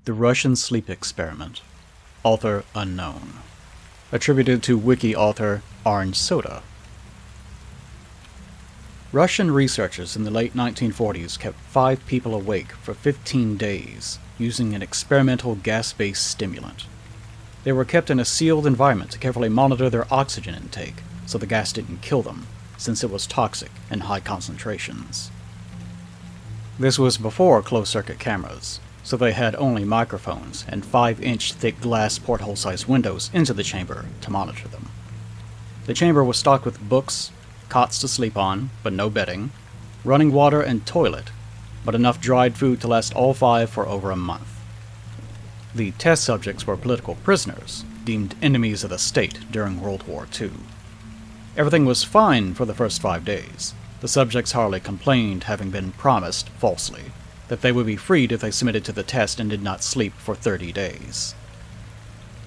The Russian Sleep Experiment. Author unknown. Attributed to wiki author Orange Soda. Russian researchers in the late 1940s kept 5 people awake for 15 days using an experimental gas-based stimulant. They were kept in a sealed environment to carefully monitor their oxygen intake so the gas didn't kill them, since it was toxic in high concentrations. This was before closed-circuit cameras, so they had only microphones and 5-inch thick glass porthole-sized windows into the chamber to monitor them. The chamber was stocked with books, cots to sleep on, but no bedding, running water and toilet, but enough dried food to last all 5 for over a month. The test subjects were political prisoners, deemed enemies of the state during World War II. Everything was fine for the first 5 days. The subjects hardly complained, having been promised, falsely, that they would be freed if they submitted to the test and did not sleep for 30 days.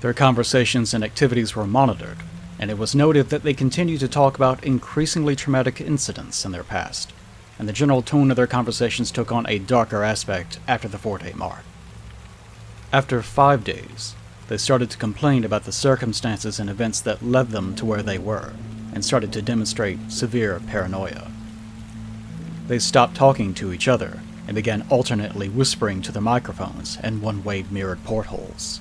Their conversations and activities were monitored, and it was noted that they continued to talk about increasingly traumatic incidents in their past, and the general tone of their conversations took on a darker aspect after the 4-day mark. After 5 days, they started to complain about the circumstances and events that led them to where they were, and started to demonstrate severe paranoia. They stopped talking to each other, and began alternately whispering to the microphones and one-way mirrored portholes.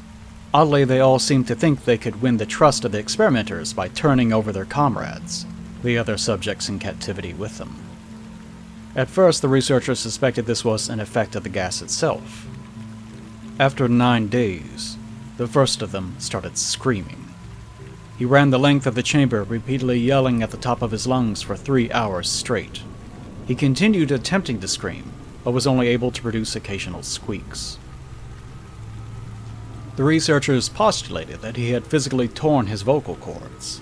Oddly, they all seemed to think they could win the trust of the experimenters by turning over their comrades, the other subjects in captivity with them. At first, the researchers suspected this was an effect of the gas itself. After 9 days, the first of them started screaming. He ran the length of the chamber, repeatedly yelling at the top of his lungs for 3 hours straight. He continued attempting to scream, but was only able to produce occasional squeaks. The researchers postulated that he had physically torn his vocal cords.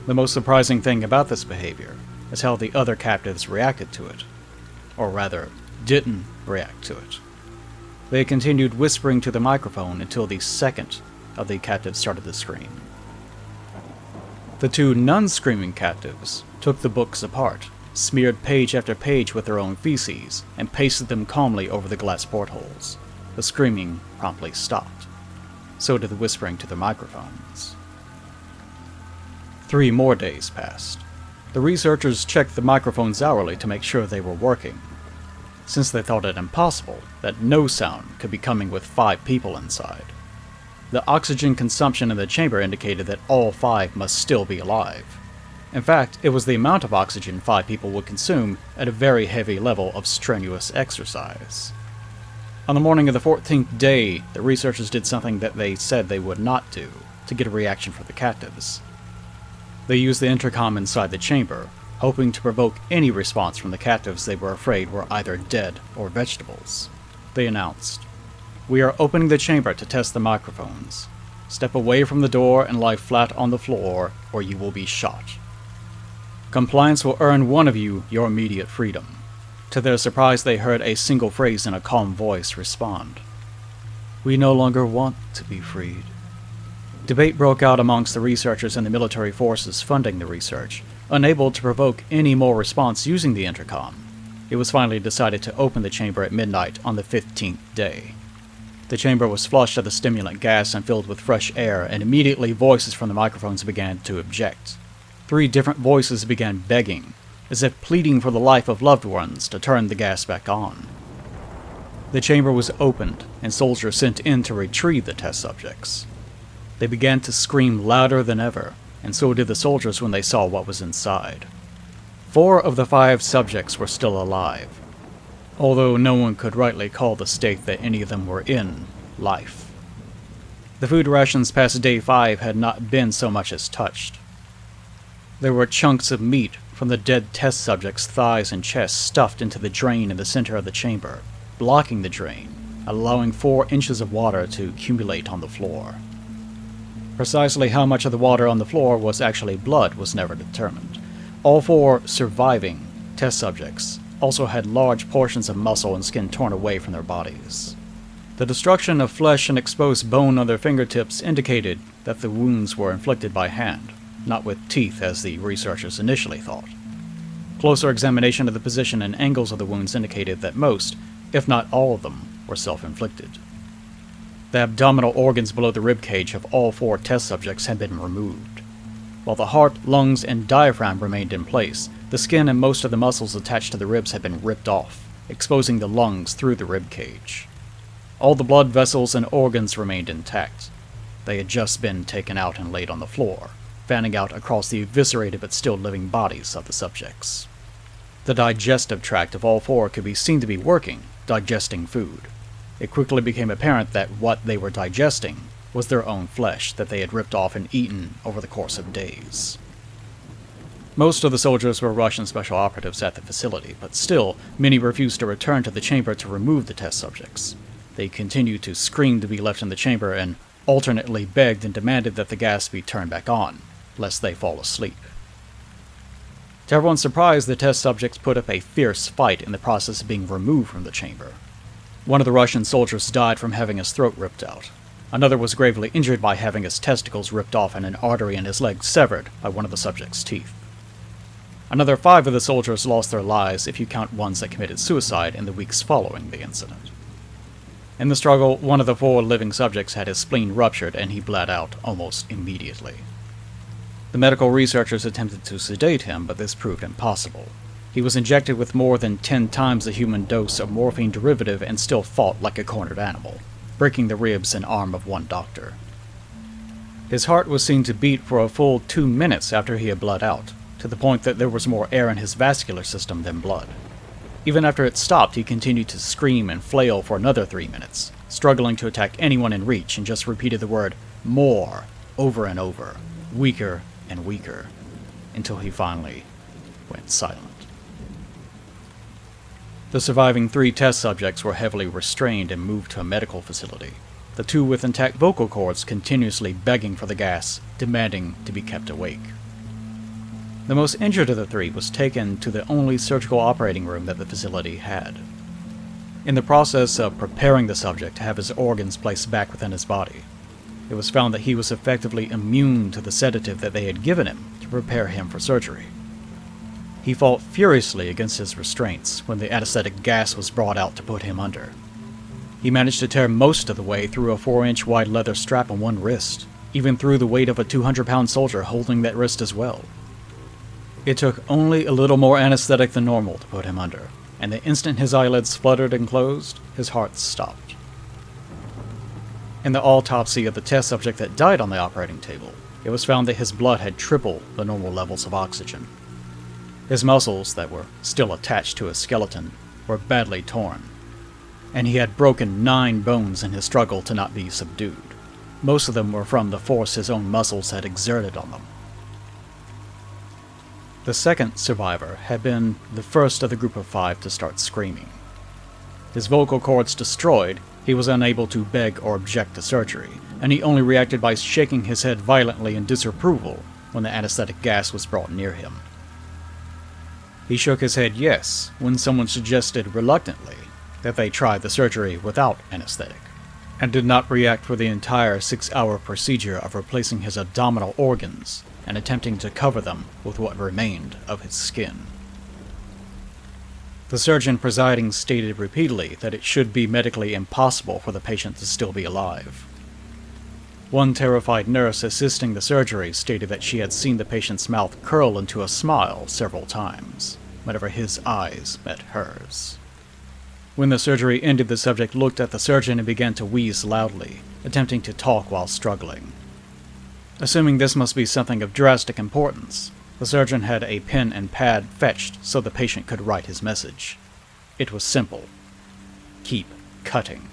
The most surprising thing about this behavior is how the other captives reacted to it. Or rather, didn't react to it. They continued whispering to the microphone until the second of the captives started to scream. The 2 non-screaming captives took the books apart, smeared page after page with their own feces, and pasted them calmly over the glass portholes. The screaming promptly stopped. So did the whispering to the microphones. 3 more days passed. The researchers checked the microphones hourly to make sure they were working, since they thought it impossible that no sound could be coming with 5 people inside. The oxygen consumption in the chamber indicated that all 5 must still be alive. In fact, it was the amount of oxygen 5 people would consume at a very heavy level of strenuous exercise. On the morning of the 14th day, the researchers did something that they said they would not do to get a reaction from the captives. They used the intercom inside the chamber, hoping to provoke any response from the captives they were afraid were either dead or vegetables. They announced, "We are opening the chamber to test the microphones. Step away from the door and lie flat on the floor, or you will be shot. Compliance will earn one of you your immediate freedom." To their surprise, they heard a single phrase in a calm voice respond, "We no longer want to be freed." Debate broke out amongst the researchers and the military forces funding the research, unable to provoke any more response using the intercom. It was finally decided to open the chamber at midnight on the 15th day. The chamber was flushed of the stimulant gas and filled with fresh air, and immediately voices from the microphones began to object. 3 different voices began begging, as if pleading for the life of loved ones, to turn the gas back on. The chamber was opened, and soldiers sent in to retrieve the test subjects. They began to scream louder than ever, and so did the soldiers when they saw what was inside. 4 of the 5 subjects were still alive, although no one could rightly call the state that any of them were in life. The food rations past day 5 had not been so much as touched. There were chunks of meat from the dead test subjects' thighs and chests stuffed into the drain in the center of the chamber, blocking the drain, allowing 4 inches of water to accumulate on the floor. Precisely how much of the water on the floor was actually blood was never determined. All 4 surviving test subjects also had large portions of muscle and skin torn away from their bodies. The destruction of flesh and exposed bone on their fingertips indicated that the wounds were inflicted by hand, not with teeth as the researchers initially thought. Closer examination of the position and angles of the wounds indicated that most, if not all of them, were self-inflicted. The abdominal organs below the ribcage of all 4 test subjects had been removed. While the heart, lungs, and diaphragm remained in place, the skin and most of the muscles attached to the ribs had been ripped off, exposing the lungs through the ribcage. All the blood vessels and organs remained intact. They had just been taken out and laid on the floor, fanning out across the eviscerated but still living bodies of the subjects. The digestive tract of all 4 could be seen to be working, digesting food. It quickly became apparent that what they were digesting was their own flesh that they had ripped off and eaten over the course of days. Most of the soldiers were Russian special operatives at the facility, but still, many refused to return to the chamber to remove the test subjects. They continued to scream to be left in the chamber and alternately begged and demanded that the gas be turned back on, lest they fall asleep. To everyone's surprise, the test subjects put up a fierce fight in the process of being removed from the chamber. One of the Russian soldiers died from having his throat ripped out. Another was gravely injured by having his testicles ripped off and an artery in his leg severed by one of the subject's teeth. Another 5 of the soldiers lost their lives if you count ones that committed suicide in the weeks following the incident. In the struggle, one of the 4 living subjects had his spleen ruptured and he bled out almost immediately. The medical researchers attempted to sedate him, but this proved impossible. He was injected with more than 10 times the human dose of morphine derivative and still fought like a cornered animal, breaking the ribs and arm of one doctor. His heart was seen to beat for a full 2 minutes after he had bled out, to the point that there was more air in his vascular system than blood. Even after it stopped, he continued to scream and flail for another 3 minutes, struggling to attack anyone in reach, and just repeated the word "more" over and over, weaker and weaker, until he finally went silent. The surviving 3 test subjects were heavily restrained and moved to a medical facility, the 2 with intact vocal cords continuously begging for the gas, demanding to be kept awake. The most injured of the 3 was taken to the only surgical operating room that the facility had. In the process of preparing the subject to have his organs placed back within his body, it was found that he was effectively immune to the sedative that they had given him to prepare him for surgery. He fought furiously against his restraints when the anesthetic gas was brought out to put him under. He managed to tear most of the way through a 4-inch wide leather strap on one wrist, even through the weight of a 200-pound soldier holding that wrist as well. It took only a little more anesthetic than normal to put him under, and the instant his eyelids fluttered and closed, his heart stopped. In the autopsy of the test subject that died on the operating table, it was found that his blood had triple the normal levels of oxygen. His muscles, that were still attached to his skeleton, were badly torn, and he had broken 9 bones in his struggle to not be subdued. Most of them were from the force his own muscles had exerted on them. The second survivor had been the first of the group of 5 to start screaming. His vocal cords destroyed, he was unable to beg or object to surgery, and he only reacted by shaking his head violently in disapproval when the anesthetic gas was brought near him. He shook his head yes when someone suggested reluctantly that they try the surgery without anesthetic, and did not react for the entire 6-hour procedure of replacing his abdominal organs and attempting to cover them with what remained of his skin. The surgeon presiding stated repeatedly that it should be medically impossible for the patient to still be alive. One terrified nurse assisting the surgery stated that she had seen the patient's mouth curl into a smile several times whenever his eyes met hers. When the surgery ended, the subject looked at the surgeon and began to wheeze loudly, attempting to talk while struggling. Assuming this must be something of drastic importance, the surgeon had a pen and pad fetched so the patient could write his message. It was simple. Keep cutting.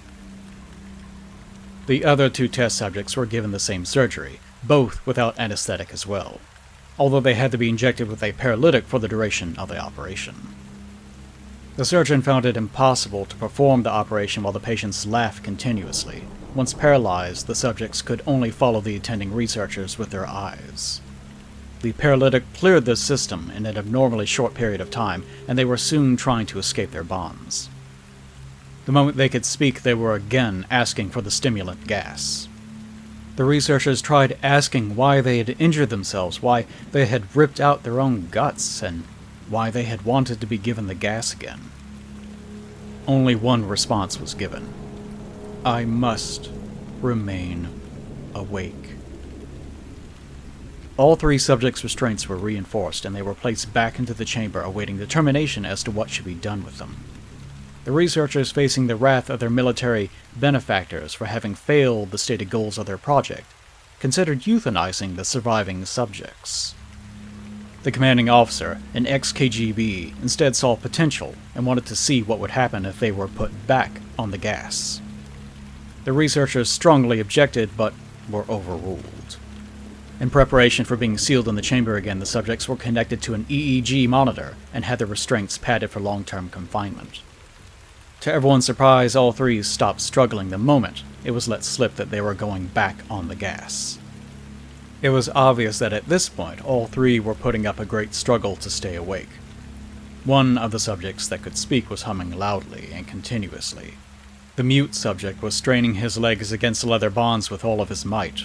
The other 2 test subjects were given the same surgery, both without anesthetic as well, although they had to be injected with a paralytic for the duration of the operation. The surgeon found it impossible to perform the operation while the patients laughed continuously. Once paralyzed, the subjects could only follow the attending researchers with their eyes. The paralytic cleared the system in an abnormally short period of time, and they were soon trying to escape their bonds. The moment they could speak, they were again asking for the stimulant gas. The researchers tried asking why they had injured themselves, why they had ripped out their own guts, and why they had wanted to be given the gas again. Only one response was given. I must remain awake. All 3 subjects' restraints were reinforced, and they were placed back into the chamber awaiting determination as to what should be done with them. The researchers, facing the wrath of their military benefactors for having failed the stated goals of their project, considered euthanizing the surviving subjects. The commanding officer, an ex-KGB, instead saw potential and wanted to see what would happen if they were put back on the gas. The researchers strongly objected, but were overruled. In preparation for being sealed in the chamber again, the subjects were connected to an EEG monitor and had their restraints padded for long-term confinement. To everyone's surprise, all 3 stopped struggling the moment it was let slip that they were going back on the gas. It was obvious that at this point, all 3 were putting up a great struggle to stay awake. One of the subjects that could speak was humming loudly and continuously. The mute subject was straining his legs against the leather bonds with all of his might.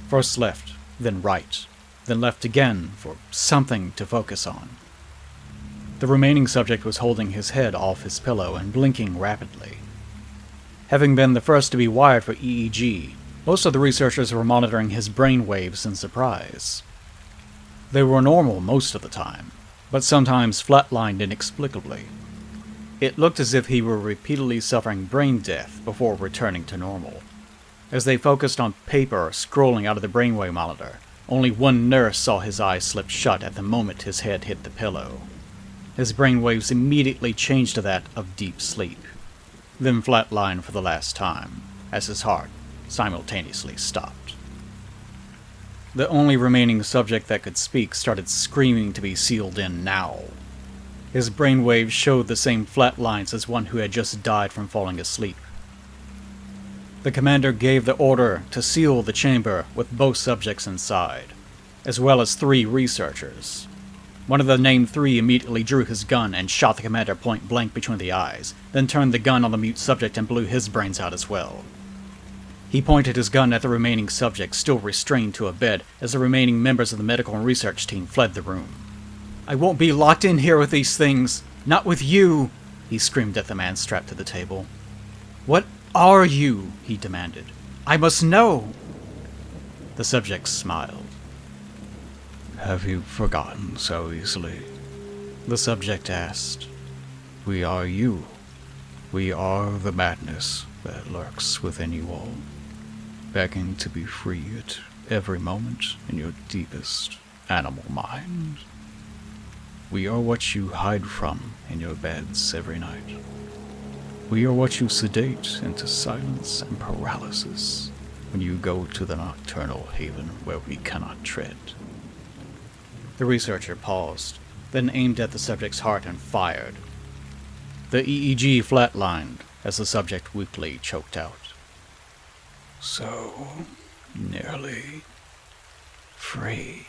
First left, then right, then left again for something to focus on. The remaining subject was holding his head off his pillow and blinking rapidly. Having been the first to be wired for EEG, most of the researchers were monitoring his brain waves in surprise. They were normal most of the time, but sometimes flatlined inexplicably. It looked as if he were repeatedly suffering brain death before returning to normal. As they focused on paper scrolling out of the brainwave monitor, only one nurse saw his eyes slip shut at the moment his head hit the pillow. His brainwaves immediately changed to that of deep sleep, then flatlined for the last time, as his heart simultaneously stopped. The only remaining subject that could speak started screaming to be sealed in now. His brainwaves showed the same flat lines as one who had just died from falling asleep. The commander gave the order to seal the chamber with both subjects inside, as well as 3 researchers. One of the named 3 immediately drew his gun and shot the commander point blank between the eyes, then turned the gun on the mute subject and blew his brains out as well. He pointed his gun at the remaining subject, still restrained to a bed, as the remaining members of the medical and research team fled the room. "I won't be locked in here with these things! Not with you!" he screamed at the man strapped to the table. "What are you?" he demanded. "I must know!" The subject smiled. "Have you forgotten so easily?" the subject asked. "We are you. We are the madness that lurks within you all, begging to be free at every moment in your deepest animal mind. We are what you hide from in your beds every night. We are what you sedate into silence and paralysis when you go to the nocturnal haven where we cannot tread." The researcher paused, then aimed at the subject's heart and fired. The EEG flatlined as the subject weakly choked out. "So nearly free."